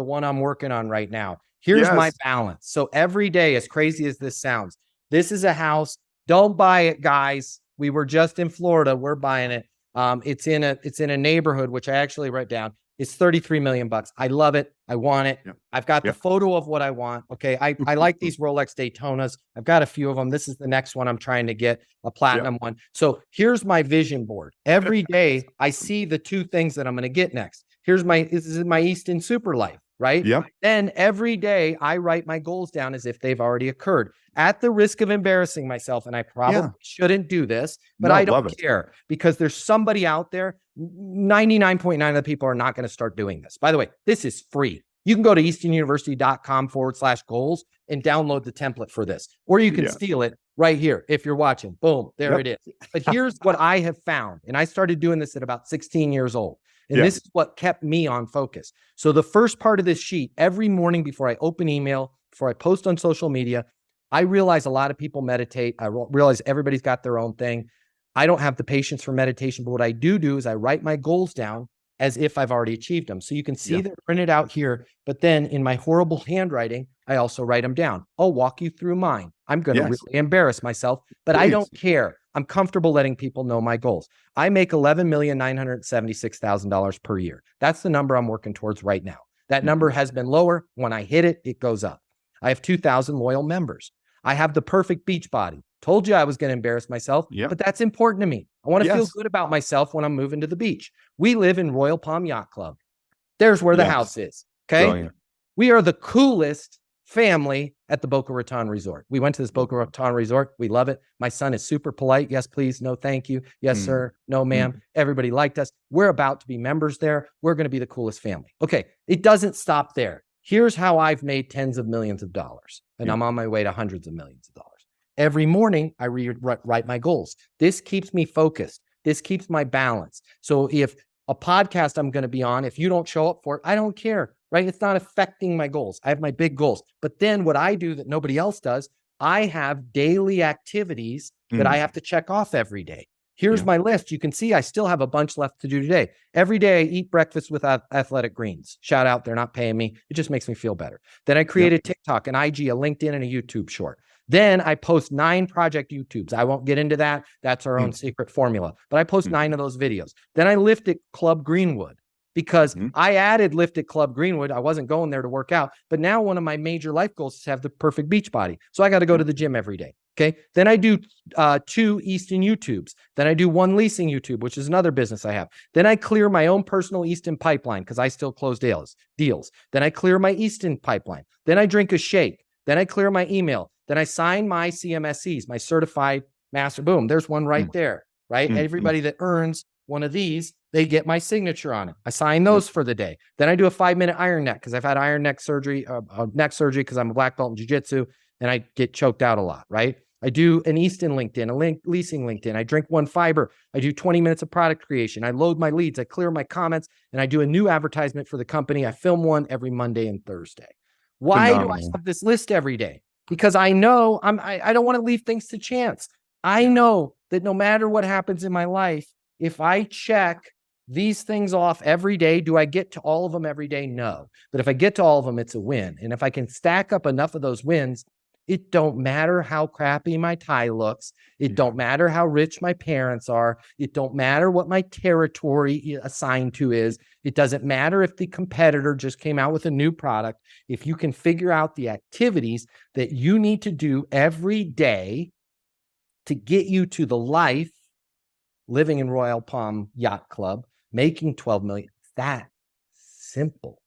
the one I'm working on right now. Here's my Yes. balance. So every day, as crazy as this sounds, this is a house. Don't buy it, guys. We were just in Florida. We're buying it. It's in a neighborhood, which I actually wrote down. It's 33 million bucks. I love it. I want it. Yep. I've got the Yep. photo of what I want. Okay. I like these Rolex Daytonas. I've got a few of them. This is the next one I'm trying to get, a platinum one. So here's my vision board. Every day I see the two things that I'm going to get next. This is my Easton Super Life, right? Yep. Then every day I write my goals down as if they've already occurred, at the risk of embarrassing myself. And I probably shouldn't do this, but I don't care, because there's somebody out there. 99.9% of the people are not going to start doing this. By the way, this is free. You can go to eastonuniversity.com/goals and download the template for this, or you can steal it right here. If you're watching, boom, there it is. But here's what I have found. And I started doing this at about 16 years old. And this is what kept me on focus. So the first part of this sheet, every morning before I open email, before I post on social media, I realize a lot of people meditate. I realize everybody's got their own thing. I don't have the patience for meditation, but what I do is I write my goals down as if I've already achieved them. So you can see they're printed out here, but then in my horrible handwriting, I also write them down. I'll walk you through mine. I'm going to really embarrass myself, but I don't care. I'm comfortable letting people know my goals. I make $11,976,000 per year. That's the number I'm working towards right now. That number has been lower. When I hit it, it goes up. I have 2,000 loyal members. I have the perfect beach body. Told you I was going to embarrass myself, but that's important to me. I want to feel good about myself when I'm moving to the beach. We live in Royal Palm Yacht Club. There's where the house is. Okay. Brilliant. We are the coolest family at the Boca Raton Resort. We went to this Boca Raton Resort. We love it. My son is super polite. Yes, please. No, thank you. Yes, sir. No, ma'am. Everybody liked us. We're about to be members there. We're going to be the coolest family. Okay. It doesn't stop there. Here's how I've made tens of millions of dollars, and I'm on my way to hundreds of millions of dollars. Every morning, I write my goals. This keeps me focused. This keeps my balance. So if a podcast I'm going to be on, if you don't show up for it, I don't care, right? It's not affecting my goals. I have my big goals. But then what I do that nobody else does, I have daily activities that I have to check off every day. Here's my list. You can see I still have a bunch left to do today. Every day I eat breakfast with Athletic Greens. Shout out, they're not paying me. It just makes me feel better. Then I create a TikTok, an IG, a LinkedIn, and a YouTube short. Then I post 9 project YouTubes. I won't get into that. That's our own secret formula. But I post 9 of those videos. Then I lift at Club Greenwood, because I added lift at Club Greenwood. I wasn't going there to work out. But now one of my major life goals is to have the perfect beach body. So I got to go to the gym every day. Okay. Then I do 2 Easton YouTubes. Then I do 1 leasing YouTube, which is another business I have. Then I clear my own personal Easton pipeline, because I still close deals. Then I clear my Easton pipeline. Then I drink a shake. Then I clear my email. Then I sign my CMSCs, my certified master. Boom. There's one right there, right? Everybody that earns one of these, they get my signature on it. I sign those for the day. Then I do a 5-minute iron neck, because I've had iron neck surgery, because I'm a black belt in jiu-jitsu and I get choked out a lot, right? I do an Easton LinkedIn, a leasing LinkedIn. I drink 1 fiber. I do 20 minutes of product creation. I load my leads. I clear my comments, and I do a new advertisement for the company. I film one every Monday and Thursday. Why do I have this list every day? Because I know I don't want to leave things to chance. I know that no matter what happens in my life, if I check these things off every day, do I get to all of them every day? No. But if I get to all of them, it's a win. And if I can stack up enough of those wins, it don't matter how crappy my tie looks. It don't matter how rich my parents are. It don't matter what my territory assigned to is. It doesn't matter if the competitor just came out with a new product. If you can figure out the activities that you need to do every day to get you to the life, living in Royal Palm Yacht Club, making 12 million, that simple.